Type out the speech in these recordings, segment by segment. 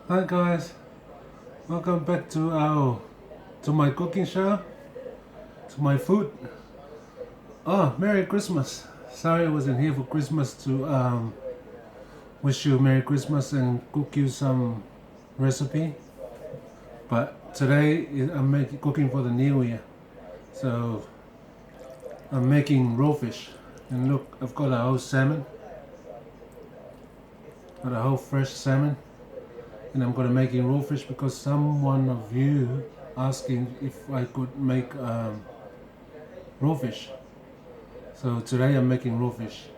Hi guys, welcome back to my cooking show, to my food. Oh, Merry Christmas! Sorry I wasn't here for Christmas to wish you Merry Christmas and cook you some recipe. But today I'm cooking for the New Year, so I'm making raw fish. And look, I've got a whole salmon, got a whole fresh salmon. And I'm gonna make raw fish because someone of you asking if I could make raw fish. So today I'm making raw fish.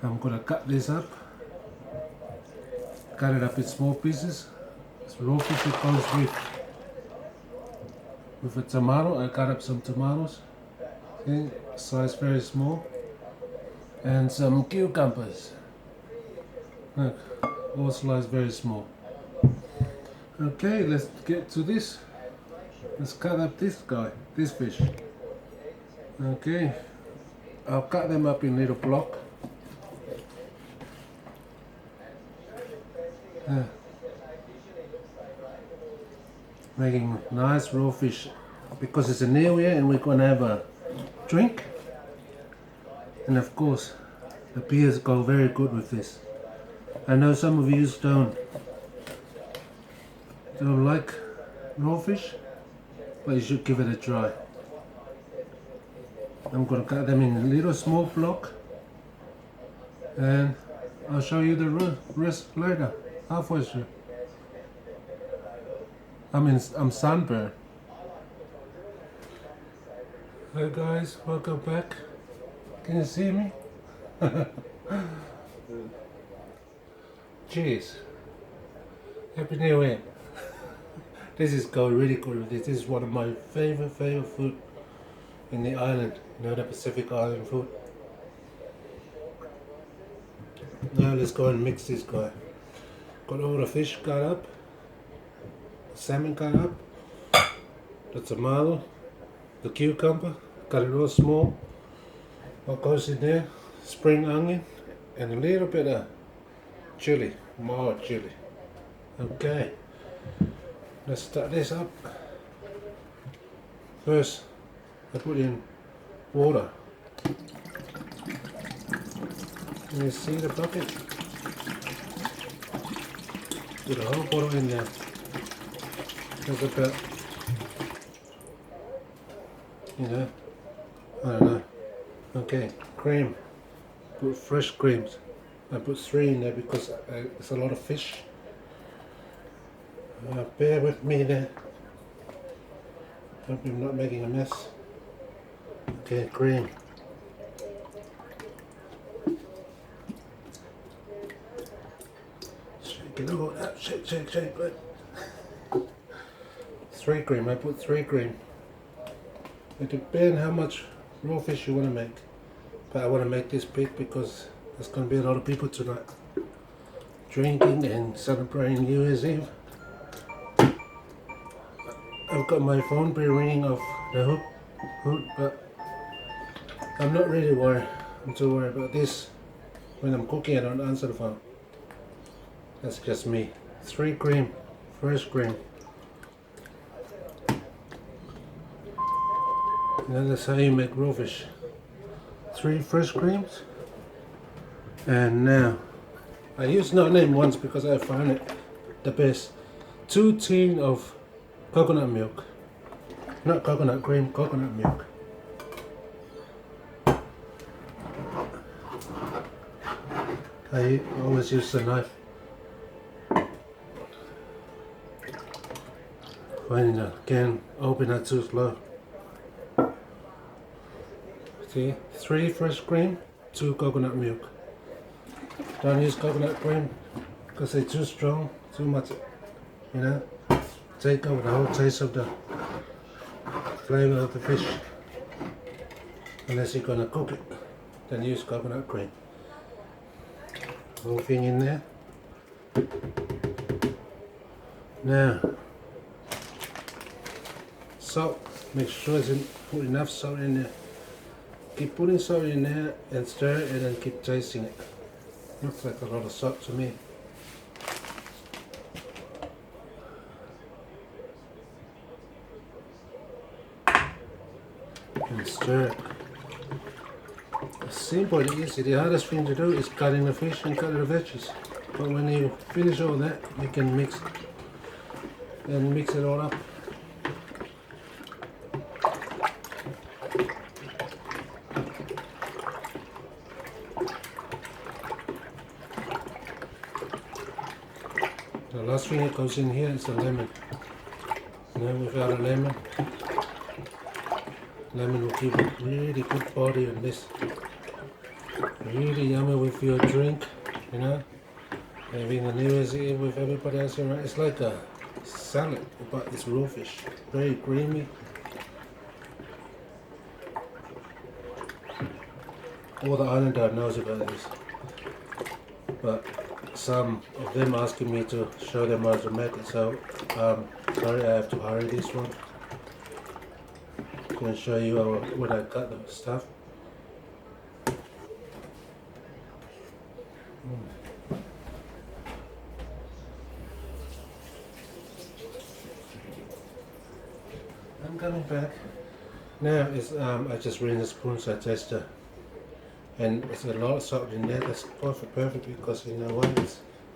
I'm gonna cut this up, cut it up in small pieces. It's raw fish that goes with a tomato. I cut up some tomatoes, okay, size very small, and some cucumbers. Look, all sliced very small. Okay, let's get to this. Let's cut up this fish. Okay, I'll cut them up in little block. Making nice raw fish because it's a new year and we're gonna have a drink. And of course, the beers go very good with this. I know some of you don't like raw fish, but you should give it a try. I'm gonna cut them in a little small block and I'll show you the rest later, halfway through. I'm sunburned. Hi guys, welcome back. Can you see me? Cheers. Happy New Year. This is going really good with this. This is one of my favorite food in the island, the Pacific Island food. Now let's go and mix this guy. Got all the fish cut up, salmon cut up, the tomato, the cucumber, cut it all small. What goes in there? Spring onion and a little bit of chili, mild chili. Okay. Let's start this up. First, I put in water. Can you see the bucket? Put a whole bottle in there. There's about, I don't know. Okay, cream. Put fresh creams. I put 3 in there because it's a lot of fish. Bear with me there. Hope I'm not making a mess. Okay, cream. Shake it all up. Shake. Good. 3 cream. I put 3 cream. It depends how much raw fish you want to make. But I want to make this big because there's going to be a lot of people tonight drinking and celebrating New Year's Eve. I've got my phone ringing off the hook, but I'm not really worried. I'm too worried about this. When I'm cooking, I don't answer the phone. That's just me. 3 cream, fresh cream. And that's how you make raw fish. 3 fresh creams. And now, I used no name once because I found it the best. 2 tins of coconut milk, not coconut cream, coconut milk. I always use the knife when you can open it too slow. See, 3 fresh cream, 2 coconut milk. Don't use coconut cream because they're too strong, too much, take over the whole taste of the flavor of the fish. Unless you're gonna cook it, then use coconut cream. Whole thing in there. Now, salt. Make sure you put enough salt in there. Keep putting salt in there and stir it and keep tasting it. Looks like a lot of salt to me. and stir it. It's simple and easy. The hardest thing to do is cutting the fish and cutting the veggies. But when you finish all that, you can mix it all up. The last thing that goes in here is the lemon. Without a lemon will give a really good body on this. Really yummy with your drink, having a New Year's Eve with everybody else around. It's like a salad, but it's raw fish. Very creamy. All the islander knows about this, but some of them asking me to show them how to make it, so sorry, I have to hurry this one. I'm going to show you when I cut the stuff. I'm coming back. Now is I just rinse the spoon so I taste it. And there's a lot of salt in there. That's perfect because you know what?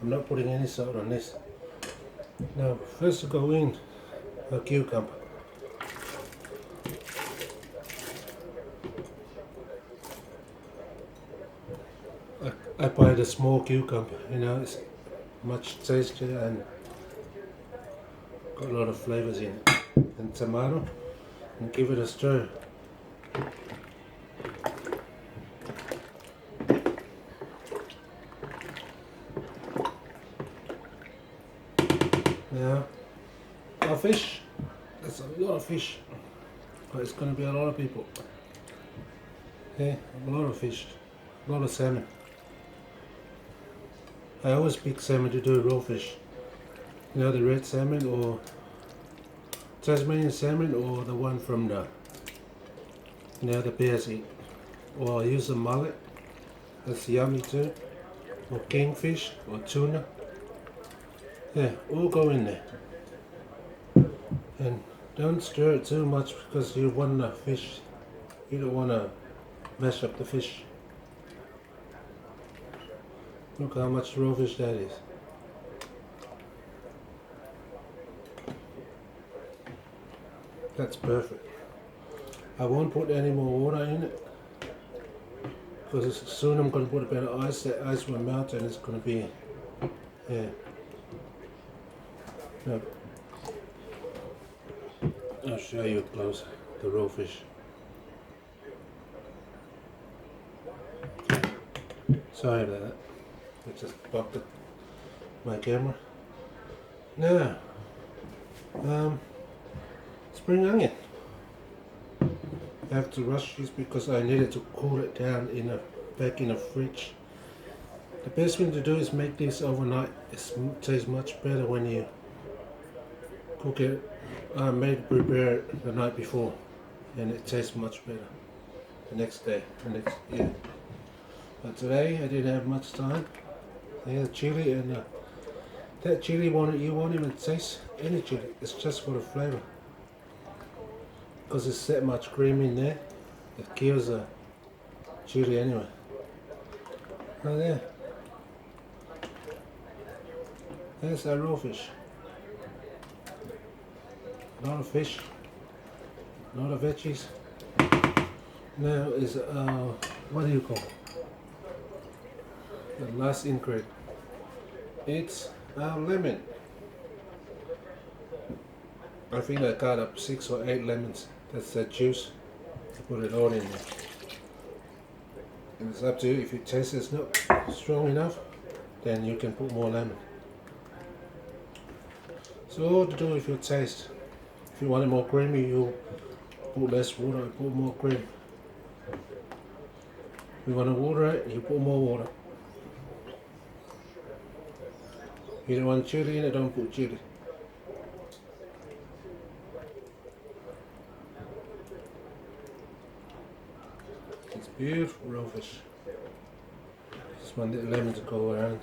I'm not putting any salt on this. Now, first to go in a cucumber. I buy the small cucumber. It's much tastier and got a lot of flavors in it. And tomato, and give it a stir. Now, our fish, that's a lot of fish, but it's going to be a lot of people. Okay, a lot of fish, a lot of salmon. I always pick salmon to do raw fish. The red salmon or Tasmanian salmon or the one from the bears eat. Or I use the mullet, that's yummy too. Or kingfish or tuna. Yeah, all go in there. And don't stir it too much because you want the fish. You don't want to mess up the fish. Look how much raw fish that is. That's perfect. I won't put any more water in it because soon I'm going to put a bit of ice. That ice will melt and it's going to be, yeah. No. I'll show you close the raw fish. Sorry about that. I just bumped my camera. Now, spring onion. I have to rush this because I needed to cool it down back in the fridge. The best thing to do is make this overnight. It tastes much better when you cook it. Prepare it the night before, and it tastes much better the next day. But today I didn't have much time. The chili and that chili you won't even taste any chili. It's just for the flavor. Because it's that much cream in there, it kills the chili anyway. Oh there. There's our raw fish. A lot of fish, a lot of veggies. Now is what do you call it? The last ingredient. It's lemon. I think I got up 6 or 8 lemons. That's the juice. I put it all in there. And it's up to you. If you taste it's not strong enough, then you can put more lemon. So all to do with your taste. If you want it more creamy, you put less water, put more cream. If you want to water it, you put more water. If you don't want chili in it, don't put chili. It's beautiful raw fish. Just one little lemon to go around.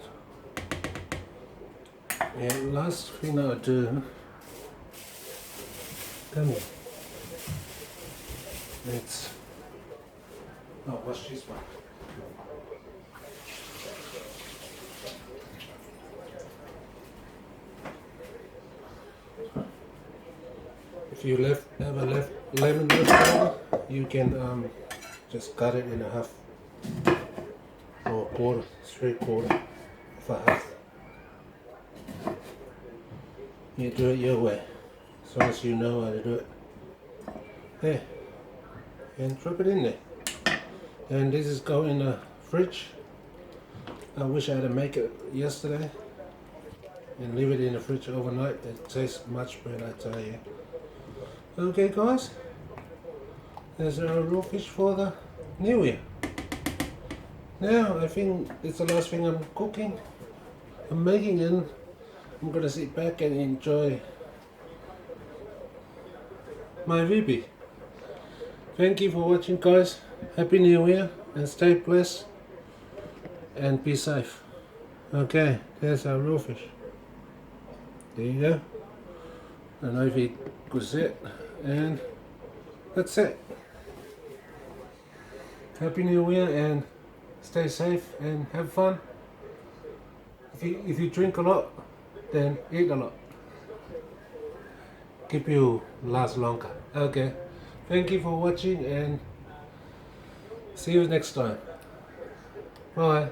And last thing I'll do, come here. Let's wash this one. If you have a lemon left over, you can just cut it in a half or a quarter, straight quarter of a half. You do it your way, as long as you know how to do it. There, and drop it in there. And this is going in the fridge. I wish I had to make it yesterday and leave it in the fridge overnight. It tastes much better, I tell you. Okay guys, there's our raw fish for the new year. Now I think it's the last thing I'm cooking. I'm making it. I'm gonna sit back and enjoy my VB. Thank you for watching guys. Happy New Year and stay blessed and be safe. Okay, there's our raw fish. There you go. I don't know if you could see it, and that's it. Happy New Year and stay safe and have fun. If you drink a lot, then eat a lot. Keep you last longer. Okay. Thank you for watching and see you next time. Bye.